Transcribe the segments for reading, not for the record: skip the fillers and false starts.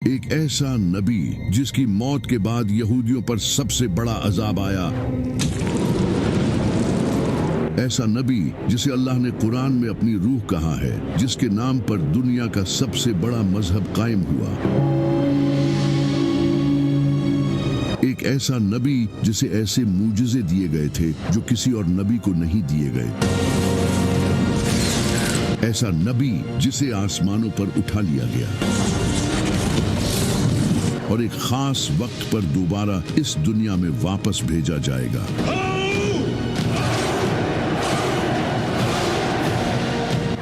ایک ایسا نبی جس کی موت کے بعد یہودیوں پر سب سے بڑا عذاب آیا، ایسا نبی جسے اللہ نے قرآن میں اپنی روح کہا ہے، جس کے نام پر دنیا کا سب سے بڑا مذہب قائم ہوا، ایک ایسا نبی جسے ایسے معجزے دیے گئے تھے جو کسی اور نبی کو نہیں دیے گئے، ایسا نبی جسے آسمانوں پر اٹھا لیا گیا اور ایک خاص وقت پر دوبارہ اس دنیا میں واپس بھیجا جائے گا۔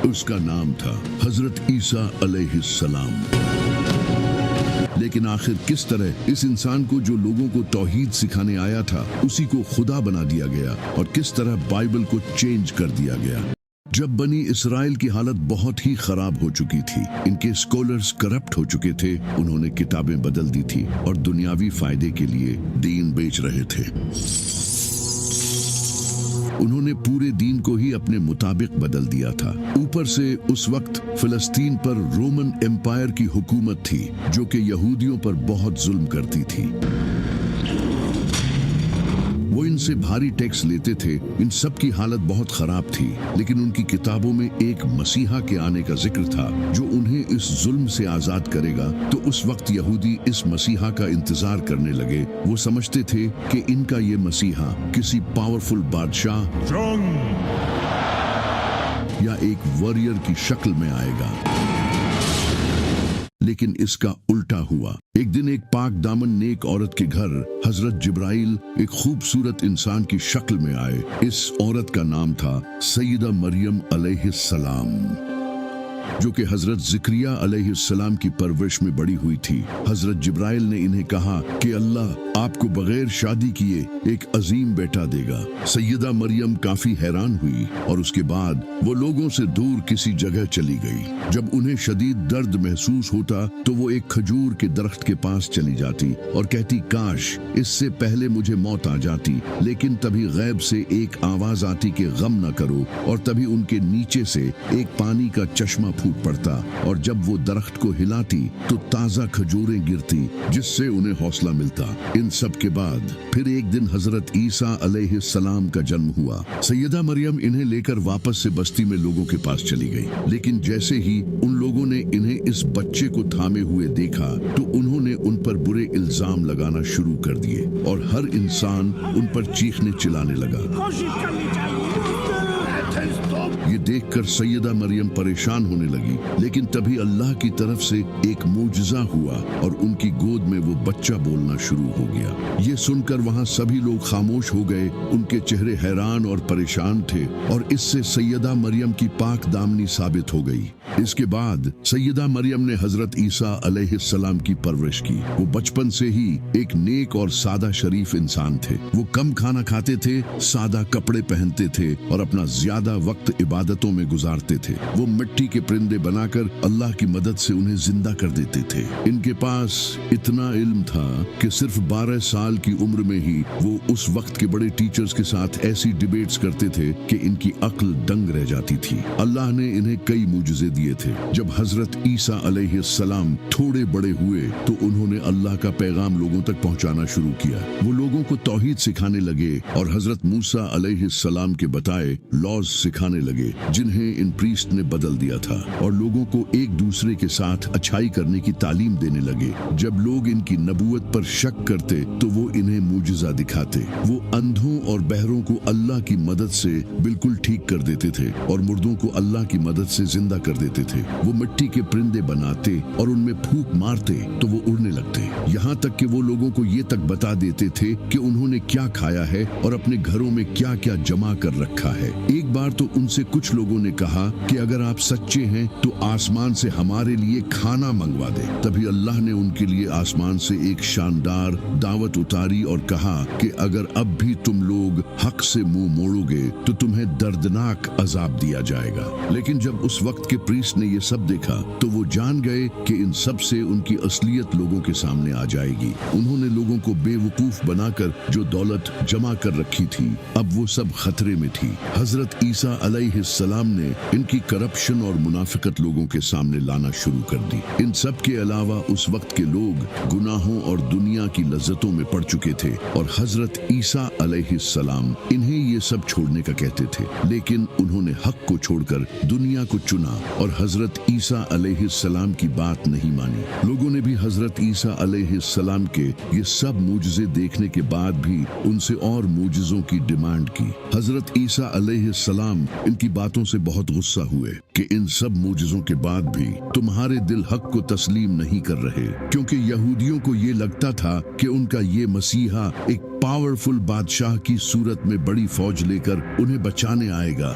اس کا نام تھا حضرت عیسیٰ علیہ السلام۔ لیکن آخر کس طرح اس انسان کو جو لوگوں کو توحید سکھانے آیا تھا اسی کو خدا بنا دیا گیا، اور کس طرح بائبل کو چینج کر دیا گیا؟ جب بنی اسرائیل کی حالت بہت ہی خراب ہو چکی تھی، ان کے اسکالرز کرپٹ ہو چکے تھے، انہوں نے کتابیں بدل دی تھی اور دنیاوی فائدے کے لیے دین بیچ رہے تھے۔ انہوں نے پورے دین کو ہی اپنے مطابق بدل دیا تھا۔ اوپر سے اس وقت فلسطین پر رومن امپائر کی حکومت تھی جو کہ یہودیوں پر بہت ظلم کرتی تھی۔ وہ ان سے بھاری ٹیکس لیتے تھے، ان سب کی حالت بہت خراب تھی، لیکن ان کی کتابوں میں ایک مسیحا کے آنے کا ذکر تھا جو انہیں اس ظلم سے آزاد کرے گا۔ تو اس وقت یہودی اس مسیحا کا انتظار کرنے لگے۔ وہ سمجھتے تھے کہ ان کا یہ مسیحا کسی پاورفل بادشاہ یا ایک واریر کی شکل میں آئے گا، لیکن اس کا الٹا ہوا۔ ایک دن ایک پاک دامن نیک عورت کے گھر حضرت جبرائیل ایک خوبصورت انسان کی شکل میں آئے۔ اس عورت کا نام تھا سیدہ مریم علیہ السلام، جو کہ حضرت زکریا علیہ السلام کی پرورش میں بڑی ہوئی تھی۔ حضرت جبرائیل نے انہیں کہا کہ اللہ آپ کو بغیر شادی کیے ایک عظیم بیٹا دے گا۔ سیدہ مریم کافی حیران ہوئی اور اس کے بعد وہ لوگوں سے دور کسی جگہ چلی گئی۔ جب انہیں شدید درد محسوس ہوتا تو وہ ایک کھجور کے درخت کے پاس چلی جاتی اور کہتی کاش اس سے پہلے مجھے موت آ جاتی، لیکن تبھی غیب سے ایک آواز آتی کہ غم نہ کرو، اور تبھی ان کے نیچے سے ایک پانی کا چشمہ پھوٹ پڑتا، اور جب وہ درخت کو ہلاتی تو تازہ کھجوریں گرتی جس سے انہیں حوصلہ ملتا۔ ان سب کے بعد پھر ایک دن حضرت عیسیٰ علیہ السلام کا جنم ہوا۔ سیدہ مریم انہیں لے کر واپس سے بستی میں لوگوں کے پاس چلی گئی، لیکن جیسے ہی ان لوگوں نے انہیں اس بچے کو تھامے ہوئے دیکھا تو انہوں نے ان پر برے الزام لگانا شروع کر دیے، اور ہر انسان ان پر چیخنے چلانے لگا۔ یہ دیکھ کر سیدہ مریم پریشان ہونے لگی، لیکن تبھی اللہ کی طرف سے ایک معجزہ ہوا اور ان کی گود میں وہ بچہ بولنا شروع ہو گیا۔ یہ سن کر وہاں سبھی لوگ خاموش ہو گئے، ان کے چہرے حیران اور پریشان تھے، اور اس سے سیدہ مریم کی پاک دامنی ثابت ہو گئی۔ اس کے بعد سیدہ مریم نے حضرت عیسیٰ علیہ السلام کی پرورش کی۔ وہ بچپن سے ہی ایک نیک اور سادہ شریف انسان تھے۔ وہ کم کھانا کھاتے تھے، سادہ کپڑے پہنتے تھے اور اپنا زیادہ وقت عبادتوں میں گزارتے تھے۔ وہ مٹی کے پرندے بنا کر اللہ کی مدد سے انہیں زندہ کر دیتے تھے۔ ان کے پاس اتنا علم تھا کہ صرف 12 سال کی عمر میں ہی وہ اس وقت کے بڑے ٹیچرز کے ساتھ ایسی ڈیبیٹس کرتے تھے کہ ان کی عقل دنگ رہ جاتی تھی۔ اللہ نے انہیں کئی معجزے دیے تھے۔ جب حضرت عیسیٰ علیہ السلام تھوڑے بڑے ہوئے تو انہوں نے اللہ کا پیغام لوگوں تک پہنچانا شروع کیا۔ وہ لوگوں کو توحید سکھانے لگے اور حضرت موسیٰ علیہ السلام کے بتائے لاز سکھانے لگے جنہیں ان پریسٹ نے بدل دیا تھا، اور لوگوں کو ایک دوسرے کے ساتھ اچھائی کرنے کی تعلیم دینے لگے۔ جب لوگ ان کی نبوت پر شک کرتے تو وہ انہیں معجزہ دکھاتے۔ وہ اندھوں اور بہروں کو اللہ کی مدد سے بالکل ٹھیک کر دیتے تھے اور مردوں کو اللہ کی مدد سے زندہ کر دیتے تھے۔ وہ مٹی کے پرندے بناتے اور ان میں پھونک مارتے تو وہ اڑنے لگتے، یہاں تک کہ وہ لوگوں کو یہ تک بتا دیتے تھے کہ انہوں نے کیا کھایا ہے اور اپنے گھروں میں کیا کیا جمع کر رکھا ہے۔ ایک بار تو ان سے کچھ لوگوں نے کہا کہ اگر آپ سچے ہیں تو آسمان سے ہمارے لیے کھانا منگوا دے۔ تبھی اللہ نے ان کے لیے آسمان سے ایک شاندار دعوت اتاری اور کہا کہ اگر اب بھی تم لوگ حق سے منہ موڑو گے تو تمہیں دردناک عذاب دیا جائے گا۔ لیکن جب اس وقت کے پریسٹ نے یہ سب دیکھا تو وہ جان گئے کہ ان سب سے ان کی اصلیت لوگوں کے سامنے آ جائے گی۔ انہوں نے لوگوں کو بے وقوف بنا کر جو دولت جمع کر رکھی تھی اب وہ سب خطرے میں تھی۔ حضرت عیسیٰ علیہ अलैहिस्सलाम ने इनकी करप्शन और मुनाफिकत लोगों के सामने लाना शुरू कर दी। इन सब के अलावा उस वक्त के लोग गुनाहों और दुनिया की लज्जतों में पड़ चुके थे और हजरत ईसा अलैहिस्सलाम इन्हें ये सब छोड़ने का कहते थे, लेकिन उन्होंने हक को छोड़कर दुनिया को चुना और हजरत ईसा अलैहिस्सलाम की बात नहीं मानी। लोगों ने भी हजरत ईसा अलैहिस्सलाम के ये सब मूजिज़े देखने के बाद भी उनसे और मूजिज़ों की डिमांड की। हजरत ईसा अलैहिस्सलाम इनकी बातों से बहुत गुस्सा हुए कि इन सब मूजिज़ों के बाद भी तुम्हारे दिल हक को तस्लीम नहीं कर रहे, क्योंकि यहूदियों को ये लगता था कि उनका ये मसीहा एक पावरफुल बादशाह की सूरत में बड़ी फौज लेकर उन्हें बचाने आएगा।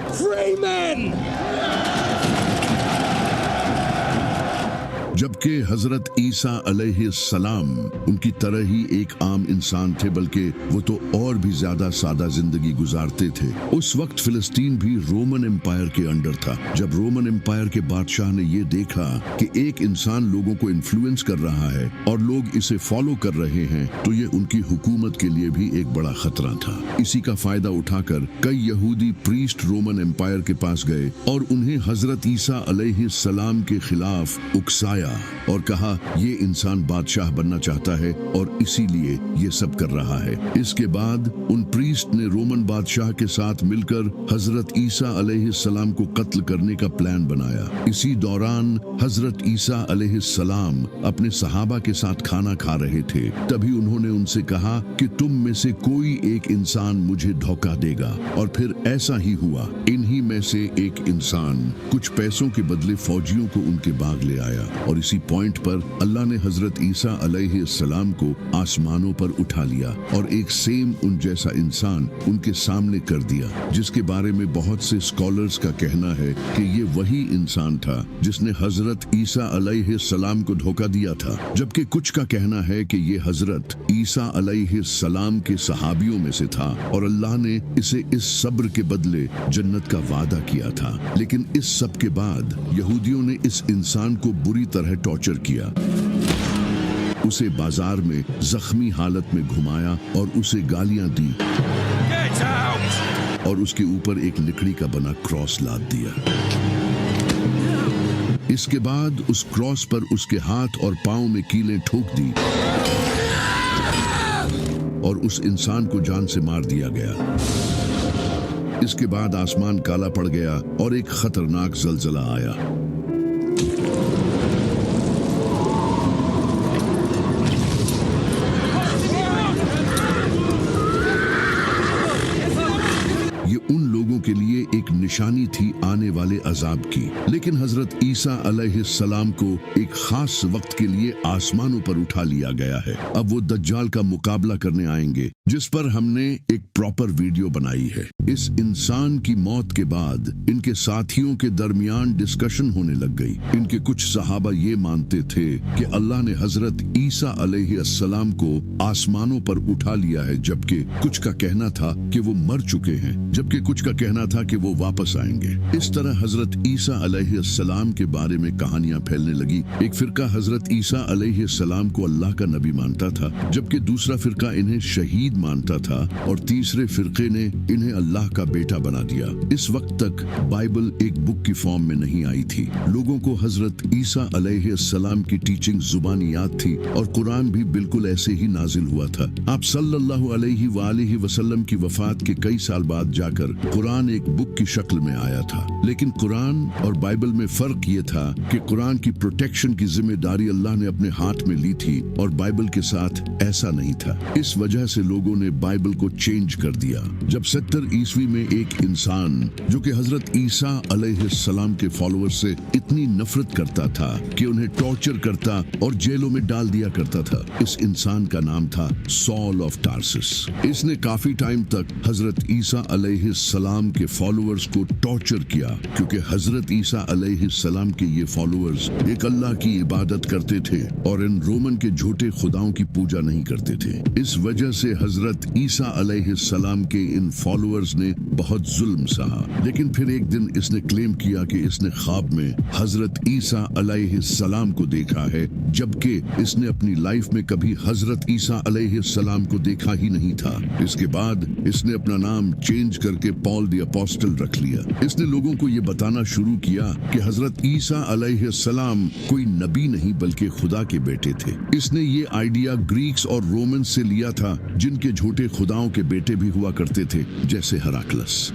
जबकि हजरत ईसा अलैहिस्सलाम उनकी तरह ही एक आम इंसान थे, बल्कि वो तो और भी ज्यादा सादा जिंदगी गुजारते थे। उस वक्त फिलिस्तीन भी रोमन एम्पायर के अंडर था। जब रोमन एम्पायर के बादशाह ने ये देखा कि एक इंसान लोगों को इन्फ्लुएंस कर रहा है और लोग इसे फॉलो कर रहे हैं, तो ये उनकी हुकूमत के लिए भी एक बड़ा खतरा था। इसी का फायदा उठाकर कई यहूदी प्रीस्ट रोमन एम्पायर के पास गए और उन्हें हजरत ईसा अलैहिस्सलाम के खिलाफ उकसाया और कहा ये इंसान बादशाह बनना चाहता है और इसीलिए ये सब कर रहा है। इसके बाद उन प्रीस्ट ने रोमन बादशाह के साथ मिलकर हजरत ईसा अलैहिस्सलाम को कत्ल करने का प्लान बनाया। इसी दौरान हजरत ईसा अलैहिस्सलाम अपने सहाबा के साथ खाना खा रहे थे। तभी उन्होंने उनसे कहा कि तुम में से कोई एक इंसान मुझे धोखा देगा, और फिर ऐसा ही हुआ। इन्हीं में से एक इंसान कुछ पैसों के बदले फौजियों को उनके बाग ले आया और इसी पॉइंट पर अल्लाह ने हजरत ईसा अलैहिस्सलाम को आसमानों पर उठा लिया और एक सेम उन जैसा इंसान उनके सामने कर दिया, जिसके बारे में बहुत से स्कॉलर्स का कहना है कि ये वही इंसान था जिसने हजरत ईसा अलैहिस्सलाम को धोखा दिया था। जबकि कुछ का कहना है कि ये हजरत ईसा अलैहिस्सलाम के सहाबियों में से था और अल्लाह ने इसे इस सब्र के बदले जन्नत का वादा किया था। लेकिन इस सब के बाद यहूदियों ने इस इंसान को बुरी तरह टॉर्चर किया। उसे बाजार में जख्मी हालत में घुमाया और उसे गालियां दी और उसके ऊपर एक लकड़ी का बना क्रॉस लाद दिया। इसके बाद उस क्रॉस पर उसके हाथ और पांव में कीलें ठोक दी और उस इंसान को जान से मार दिया गया। इसके बाद आसमान काला पड़ गया और एक खतरनाक ज़लज़ला आया। के लिए एक निशानी थी आने वाले अजाब की। लेकिन हजरत ईसा अलैहिस्सलाम को एक खास वक्त के लिए आसमानों पर उठा लिया गया है। अब वो दज्जाल का मुकाबला करने आएंगे, जिस पर हमने एक प्रॉपर वीडियो बनाई है। इस इंसान की मौत के बाद इनके साथियों के दरमियान डिस्कशन होने लग गई। इनके कुछ सहाबा ये मानते थे कि अल्लाह ने हजरत ईसा अलैहिस्सलाम को आसमानों पर उठा लिया है, जबकि कुछ का कहना था कि वो मर चुके हैं, जबकि कुछ का कहना था कि वो वापस आएंगे। इस तरह हजरत ईसा अलैहिस्सलाम के बारे में कहानियां फैलने लगी। एक फिरका हजरत ईसा अलैहिस्सलाम को अल्लाह का नबी मानता था, जबकि दूसरा फिरका इन्हें शहीद मानता था और तीसरे फिरके ने इन्हें अल्लाह का बेटा बना दिया। इस वक्त तक बाइबल एक बुक की फॉर्म में नहीं आई थी। लोगों को हजरत ईसा अलैहिस्सलाम की टीचिंग जुबानी याद थी और कुरान भी बिल्कुल ऐसे ही नाजिल हुआ था। आप सल्लल्लाहु अलैहि वसल्लम की वफात के कई साल बाद जाकर कुरान एक बुक की शक्ल में आया था। लेकिन कुरान और बाइबल में फर्क ये था कि कुरान की प्रोटेक्शन की जिम्मेदारी अल्लाह ने अपने हाथ में ली थी और बाइबल के साथ ऐसा नहीं था। इस वजह से लोगों ने बाइबल को चेंज कर दिया। जब 70 ईस्वी में एक इंसान जो कि हजरत ईसा अलैहिस्सलाम के फॉलोअर्स से इतनी नफरत करता था कि उन्हें टॉर्चर करता और जेलों में डाल दिया करता था, इस इंसान का नाम था सॉल ऑफ टार्सिस। इसने काफी टाइम तक हजरत ईसा अलैहिस्सलाम के फॉलोअर्स को टॉर्चर किया, क्योंकि हजरत ईसा अलैहिस्सलाम के ये फॉलोअर्स एक अल्लाह की इबादत करते थे और इन रोमन के झूठे खुदाओं की पूजा नहीं करते थे। इस वजह से हजरत ईसा अलैहिस्सलाम के इन फॉलोअर्स ने बहुत जुल्म सहा। लेकिन फिर एक दिन इसने क्लेम किया कि इसने ख्वाब में हजरत ईसा अलैहिस्सलाम को देखा है, जबकि इसने अपनी लाइफ में कभी हजरत ईसा अलैहिस्सलाम को देखा ही नहीं था। इसके बाद इसने अपना नाम चेंज करके पॉल द अपोस्टल रख लिया। इसने लोगों को ये बताना शुरू किया कि हजरत ईसा अलैहिस्सलाम कोई नबी नहीं बल्कि खुदा के बेटे थे। इसने ये आइडिया ग्रीक्स और रोमन्स से लिया था, जिनके झूठे खुदाओं के बेटे भी हुआ करते थे, जैसे हेराक्लस।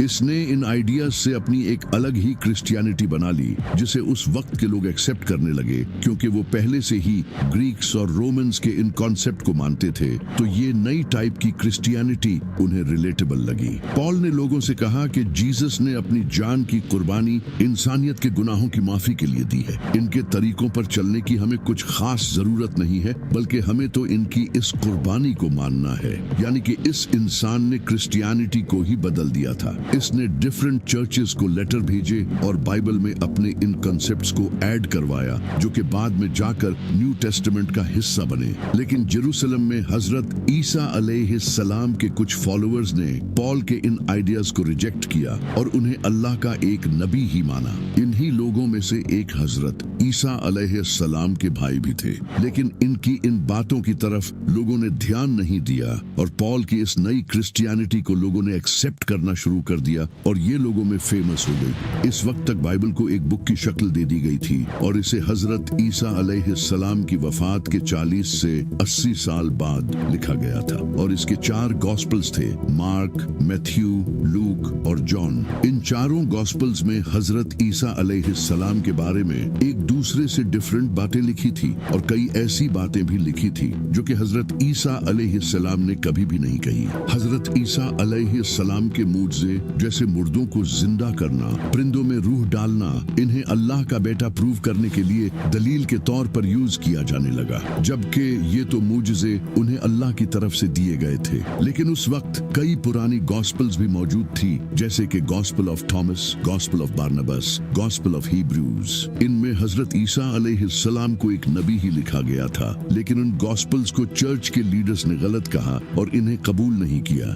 इसने इन आइडियाज से अपनी एक अलग ही क्रिश्चियनिटी बना ली, जिसे उस वक्त के लोग एक्सेप्ट करने लगे, क्योंकि वो पहले से ही ग्रीक्स और रोमन्स के इन कॉन्सेप्ट को मानते थे। तो ये नई टाइप की क्रिश्चियनिटी उन्हें रिलेटेबल लगी। पॉल ने लोगों से कहा कि जीसस ने अपनी जान की कुर्बानी इंसानियत के गुनाहों की माफी के लिए दी है। इनके तरीकों पर चलने की हमें कुछ खास जरूरत नहीं है, बल्कि हमें तो इनकी इस कुर्बानी को मानना है। यानी कि इस इंसान ने क्रिश्चियनिटी को ही बदल दिया था। इसने डिफरेंट चर्चेस को लेटर भेजे और बाइबल में अपने इन कॉन्सेप्ट्स को ऐड करवाया, जो कि बाद में जाकर न्यू टेस्टामेंट का हिस्सा बने। लेकिन जेरूसलम में हजरत ईसा अलैहिस्सलाम के कुछ फॉलोअर्स ने पॉल के इन आइडियाज को रिजेक्ट किया और उन्हें अल्लाह का एक नबी ही माना। इन्हीं लोगों में से एक हजरत ईसा अलैहिस्सलाम के भाई भी थे, लेकिन इनकी इन बातों की तरफ लोगों ने ध्यान नहीं दिया और पॉल की इस नई क्रिश्चियनिटी को लोगों ने एक्सेप्ट करना शुरू कर दिया और ये लोगों में फेमस हो गई। इस वक्त तक बाइबल को एक बुक की शक्ल दे दी गई थी और इसे हजरत ईसा अलैहिस्सलाम की वफात के 40 से 80 साल बाद लिखा गया था और इसके 4 गॉस्पेल्स थे, मार्क, मैथ्यू, लूक और जॉन। इन चारों गॉस्पेल्स में हजरत ईसा अलैहिस्सलाम के बारे में एक दूसरे से डिफरेंट बातें लिखी थी और कई ऐसी बातें भी लिखी थी जो कि हजरत ईसा अलैहिस्सलाम ने कभी भी नहीं कही। हजरत ईसा अलैहिस्सलाम के मुझसे जैसे मुर्दों को जिंदा करना, परिंदों में रूह डालना, इन्हें अल्लाह का बेटा प्रूव करने के लिए दलील के तौर पर यूज किया जाने लगा, जबकि ये तो मुझसे उन्हें अल्लाह की तरफ से दिए गए थे। लेकिन उस वक्त कई पुरानी गॉस्पेल्स भी मौजूद थी, जैसे कि gospel of Thomas, gospel of Barnabas, gospel of Hebrews. इनमें हजरत ईसा अलैहिस्सलाम को एक नबी ही लिखा गया था, लेकिन उन गॉस्पेल्स को चर्च के लीडर्स ने गलत कहा और इन्हें कबूल नहीं किया।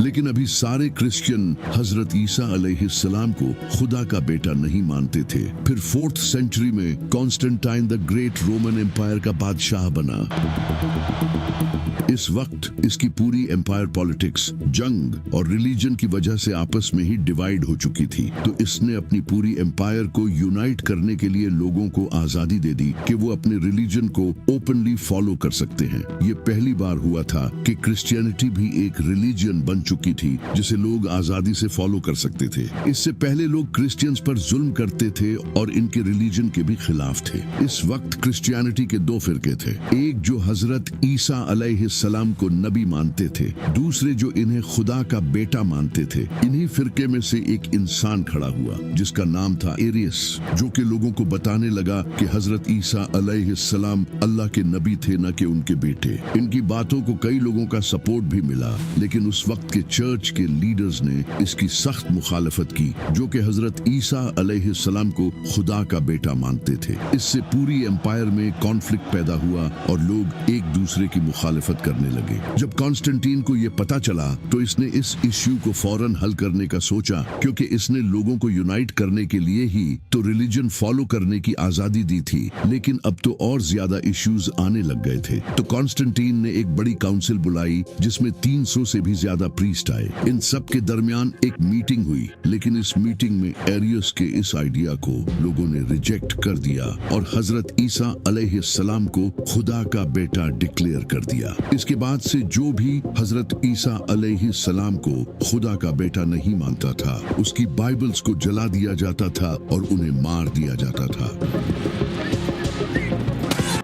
लेकिन अभी सारे क्रिश्चियन हजरत ईसा अलैहिस्सलाम को खुदा का बेटा नहीं मानते थे। फिर 4th सेंचुरी में Constantine the great Roman empire का बादशाह बना। इस वक्त इसकी पूरी एम्पायर पॉलिटिक्स, जंग और रिलीजन की वजह से आपस में ही डिवाइड हो चुकी थी। तो इसने अपनी पूरी एम्पायर को यूनाइट करने के लिए लोगों को आजादी दे दी कि वो अपने रिलीजन को ओपनली फॉलो कर सकते हैं। ये पहली बार हुआ था कि क्रिश्चियनिटी भी एक रिलीजन बन चुकी थी जिसे लोग आजादी से फॉलो कर सकते थे। इससे पहले लोग क्रिश्चियंस पर जुल्म करते थे और इनके रिलीजन के भी खिलाफ थे। इस वक्त क्रिश्चियनिटी के 2 फिरके थे, एक जो हजरत ईसा अलैहिस्सलाम को नबी मानते थे, दूसरे जो इन्हें खुदा का बेटा मानते थे। इन्हीं फिरके में से एक इंसान खड़ा हुआ जिसका नाम था एरियस, जो कि लोगों को बताने लगा कि हजरत ईसा अलैहिस्सलाम अल्लाह के नबी थे, न कि उनके बेटे। इनकी बातों को कई लोगों का सपोर्ट भी मिला, लेकिन उस वक्त के चर्च के लीडर्स ने इसकी सख्त मुखालफत की, जो कि हजरत ईसा अलैहिस्सलाम को खुदा का बेटा मानते थे। इससे पूरी एम्पायर में कॉन्फ्लिक्ट पैदा हुआ और लोग एक दूसरे की मुखालफत करने लगे। जब कॉन्स्टेंटीन को यह पता चला तो इसने इस इश्यू को फौरन हल करने का सोचा, क्योंकि इसने लोगों को यूनाइट करने के लिए ही तो रिलीजन फॉलो करने की आजादी दी थी, लेकिन अब तो और ज्यादा इश्यूज आने लग गए थे। तो कॉन्स्टेंटीन ने एक बड़ी काउंसिल बुलाई जिसमें 300 से भी ज्यादा प्रीस्ट आए। इन सब के दरमियान एक मीटिंग हुई, लेकिन इस मीटिंग में एरियस के इस आइडिया को लोगों ने रिजेक्ट कर दिया और हजरत ईसा अलैहिस्सलाम को खुदा का बेटा डिक्लेयर कर दिया। इसके बाद से जो भी हजरत ईसा अलैहिस्सलाम को खुदा का बेटा नहीं मानता था, उसकी बाइबल्स को जला दिया जाता था और उन्हें मार दिया जाता था।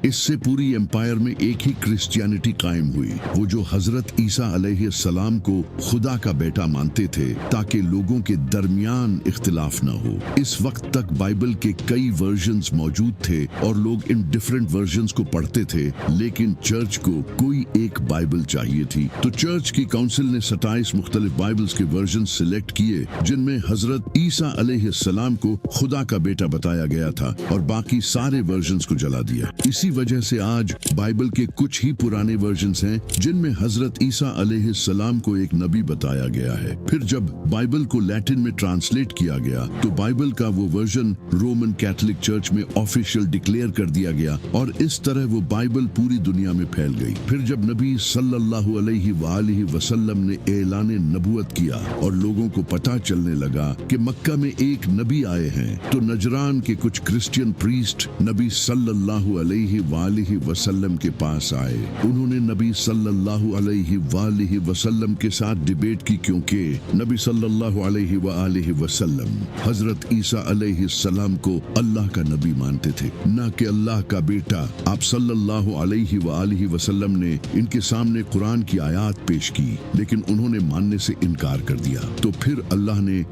इससे पूरी एम्पायर में एक ही क्रिश्चियनिटी कायम हुई, वो जो हजरत ईसा अलैहिस्सलाम को खुदा का बेटा मानते थे, ताकि लोगों के दरमियान इख्तिलाफ न हो। इस वक्त तक बाइबल के कई वर्जन्स मौजूद थे और लोग इन डिफरेंट वर्जन्स को पढ़ते थे, लेकिन चर्च को कोई एक बाइबल चाहिए थी। तो चर्च की काउंसिल ने 27 मुख्तलिफ बाइबल्स के वर्जन सिलेक्ट किए, जिनमें हजरत ईसा अलैहिस्सलाम को खुदा का बेटा बताया गया था और बाकी सारे वर्जन्स को जला दिया। इसी इसी वजह से आज बाइबल के कुछ ही पुराने वर्जन्स हैं जिनमें हजरत ईसा अलैहिस्सलाम को एक नबी बताया गया है। फिर जब बाइबल को लैटिन में ट्रांसलेट किया गया तो बाइबल का वो वर्जन रोमन कैथोलिक चर्च में ऑफिशियल डिक्लेयर कर दिया गया और इस तरह वो बाइबल पूरी दुनिया में फैल गई। फिर जब नबी सल्लल्लाहु अलैहि वसल्लम ने ऐलान नबुवत किया और लोगों को पता चलने लगा कि मक्का में एक नबी आए हैं तो नजरान के कुछ क्रिश्चियन प्रीस्ट नबी सल्लल्लाहु अलैहि वसल्लम के पास आए। उन्होंने नबी सल्लल्लाहु अलैहि वसल्लम के साथ डिबेट की क्योंकि नबी सल्लल्लाहु अलैहि वसल्लम हजरत ईसा अलैहिस्सलाम को अल्लाह का नबी मानते थे, न कि अल्लाह का बेटा। आप सल्लल्लाहु अलैहि वसल्लम ने इनके सामने कुरान की आयत पेश की लेकिन उन्होंने मानने से इनकार कर दिया। तो फिर अल्लाह ने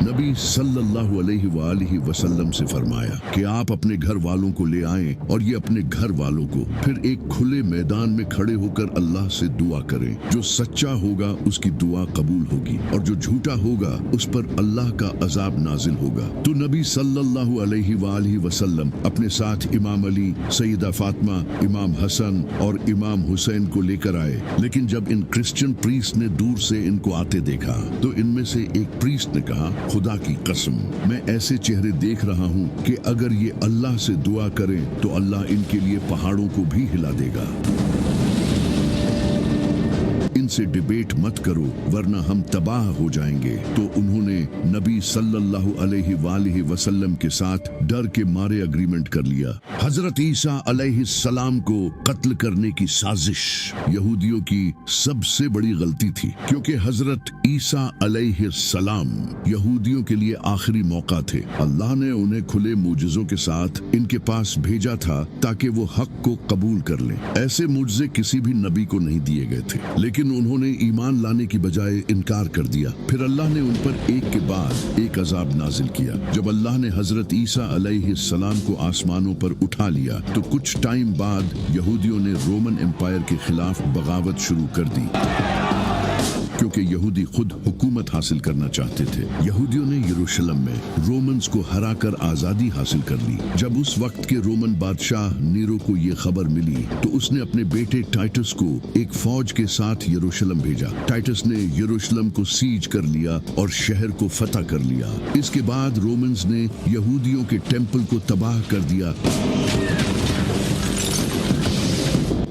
नबी सल्लल्लाहु अलैहि वसल्लम से फरमाया कि आप अपने घर वालों को ले आएं और ये अपने घर वालों को फिर एक खुले मैदान में खड़े होकर अल्लाह से दुआ करें। जो सच्चा होगा उसकी दुआ कबूल होगी और जो झूठा होगा उस पर अल्लाह का अजाब नाजिल होगा। तो नबी सल्लल्लाहु अलैहि वसल्लम अपने साथ इमाम अली, सैयदा फातिमा, इमाम हसन और इमाम हुसैन को लेकर आए। लेकिन जब इन क्रिश्चियन प्रीस्ट ने दूर से इनको आते देखा तो इनमें से एक प्रीस्ट ने कहा, खुदा की कसम मैं ऐसे चेहरे देख रहा हूँ कि अगर ये अल्लाह से दुआ करें तो अल्लाह इनके लिए पहाड़ों को भी हिला देगा। इनसे डिबेट मत करो वरना हम तबाह हो जाएंगे। तो उन्होंने नबी सल्लल्लाहु अलैहि वसल्लम के साथ डर के मारे एग्रीमेंट कर लिया। हजरत ईसा अलैहिस्सलाम को कत्ल करने की साजिश यहूदियों की सबसे बड़ी गलती थी क्योंकि हजरत ईसा अलैहिस्सलाम यहूदियों के लिए आखिरी मौका थे। अल्लाह ने उन्हें खुले मुजज़ों के साथ इनके पास भेजा था ताकि वो हक को कबूल कर लें। ऐसे मुजज़े किसी भी नबी को नहीं दिए गए थे लेकिन उन्होंने ईमान लाने की बजाय इनकार कर दिया। फिर अल्लाह ने उन पर एक के बाद एक अजाब नाजिल किया। जब अल्लाह ने हजरत ईसा अलैहिस्सलाम को आसमानों पर उठा लिया तो कुछ टाइम बाद यहूदियों ने रोमन एम्पायर के खिलाफ बगावत शुरू कर दी क्योंकि यहूदी खुद हुकूमत हासिल करना चाहते थे। यहूदियों ने यरूशलेम में रोमन्स को हराकर आजादी हासिल कर ली। जब उस वक्त के रोमन बादशाह नीरो को ये खबर मिली तो उसने अपने बेटे टाइटस को एक फौज के साथ यरूशलेम भेजा। टाइटस ने यरूशलेम को सीज कर लिया और शहर को फतह कर लिया। इसके बाद रोमन्स ने यहूदियों के टेम्पल को तबाह कर दिया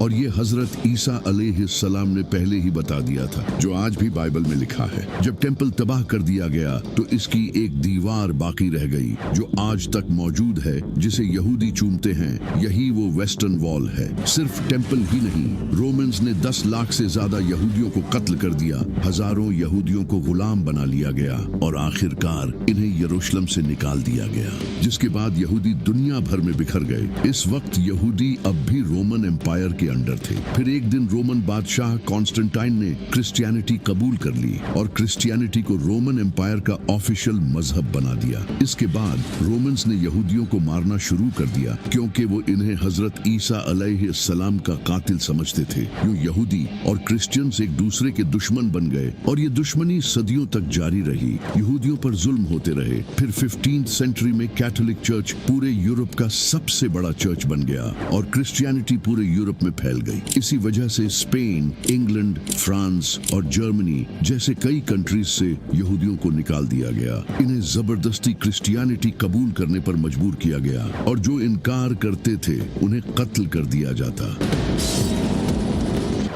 और ये हजरत ईसा अलैहिस्सलाम ने पहले ही बता दिया था जो आज भी बाइबल में लिखा है। जब टेम्पल तबाह कर दिया गया तो इसकी एक दीवार बाकी रह गई जो आज तक मौजूद है जिसे यहूदी चूमते हैं। यही वो वेस्टर्न वॉल है। सिर्फ टेम्पल ही नहीं, रोमन्स ने 10 लाख से ज्यादा यहूदियों को कत्ल कर दिया, हजारों यहूदियों को गुलाम बना लिया गया और आखिरकार इन्हें यरूशलेम से निकाल दिया गया, जिसके बाद यहूदी दुनिया भर में बिखर गए। इस वक्त यहूदी अब भी रोमन एम्पायर के अंडर थे। फिर एक दिन रोमन बादशाह कॉन्स्टेंटाइन ने क्रिश्चियनिटी कबूल कर ली और क्रिश्चियनिटी को रोमन एम्पायर का ऑफिशियल मजहब बना दिया। इसके बाद रोमन्स ने यहूदियों को मारना शुरू कर दिया क्योंकि वो इन्हें हजरत ईसा अलैहिस्सलाम का कातिल समझते थे। यूं यहूदी और क्रिश्चियंस एक दूसरे के दुश्मन बन गए और ये दुश्मनी सदियों तक जारी रही। यहूदियों पर जुल्म होते रहे। फिर 15th सेंचुरी में कैथोलिक चर्च पूरे यूरोप का सबसे बड़ा चर्च बन गया और क्रिश्चियनिटी पूरे यूरोप में फैल गई। इसी वजह से स्पेन, इंग्लैंड, फ्रांस और जर्मनी जैसे कई कंट्रीज से यहूदियों को निकाल दिया गया। इन्हें जबरदस्ती क्रिश्चियनिटी कबूल करने पर मजबूर किया गया और जो इनकार करते थे उन्हें कत्ल कर दिया जाता।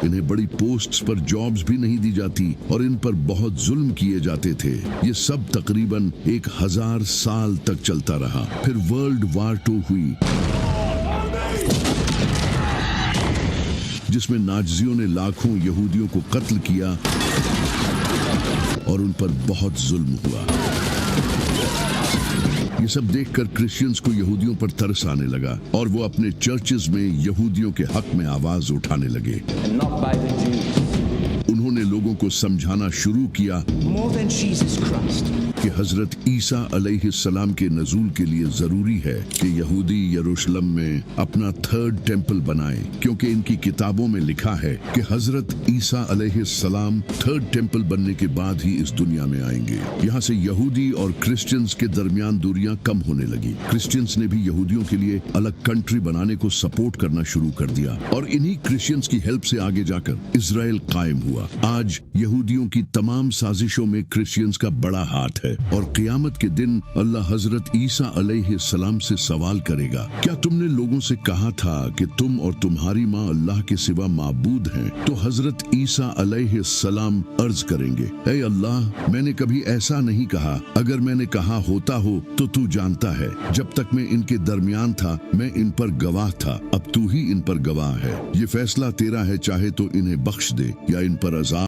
इन्हें बड़ी पोस्ट्स पर जॉब्स भी नहीं दी जाती और इन पर बहुत जुल्म किए जाते थे। ये सब तकरीबन 1000 साल तक चलता रहा। फिर वर्ल्ड वार 2 हुई जिसमें नाज़ियों ने लाखों यहूदियों को कत्ल किया और उन पर बहुत जुल्म हुआ। ये सब देखकर क्रिश्चियंस को यहूदियों पर तरस आने लगा और वो अपने चर्चेस में यहूदियों के हक में आवाज उठाने लगे। उन्होंने लोगों को समझाना शुरू किया more than Jesus Christ. कि हजरत ईसा अलैहिस्सलाम के नजूल के लिए जरूरी है कि यहूदी यरूशलेम में अपना थर्ड टेंपल बनाएं, क्योंकि इनकी किताबों में लिखा है कि हजरत ईसा अलैहिस्सलाम थर्ड टेंपल बनने के बाद ही इस दुनिया में आएंगे। यहाँ से यहूदी और क्रिश्चियंस के दरमियान दूरियां कम होने लगी। क्रिश्चियंस ने भी यहूदियों के लिए अलग कंट्री बनाने को सपोर्ट करना शुरू कर दिया और इन्हीं क्रिश्चियंस की हेल्प से आगे जाकर इजराइल कायम हुआ। आज यहूदियों की तमाम साजिशों में क्रिश्चियंस का बड़ा हाथ है और क़यामत के दिन अल्लाह हजरत ईसा अलैहिस्सलाम से सवाल करेगा, क्या तुमने लोगों से कहा था कि तुम और तुम्हारी माँ अल्लाह के सिवा माबूद हैं? तो हजरत ईसा अलैहिस्सलाम अर्ज करेंगे, ऐ अल्लाह, मैंने कभी ऐसा नहीं कहा। अगर मैंने कहा होता हो तो तू जानता है, जब तक मैं इनके दरमियान था मैं इन पर गवाह था, अब तू ही इन पर गवाह है। ये फैसला तेरा है, चाहे तो इन्हें बख्श दे या इन पर अज़ाब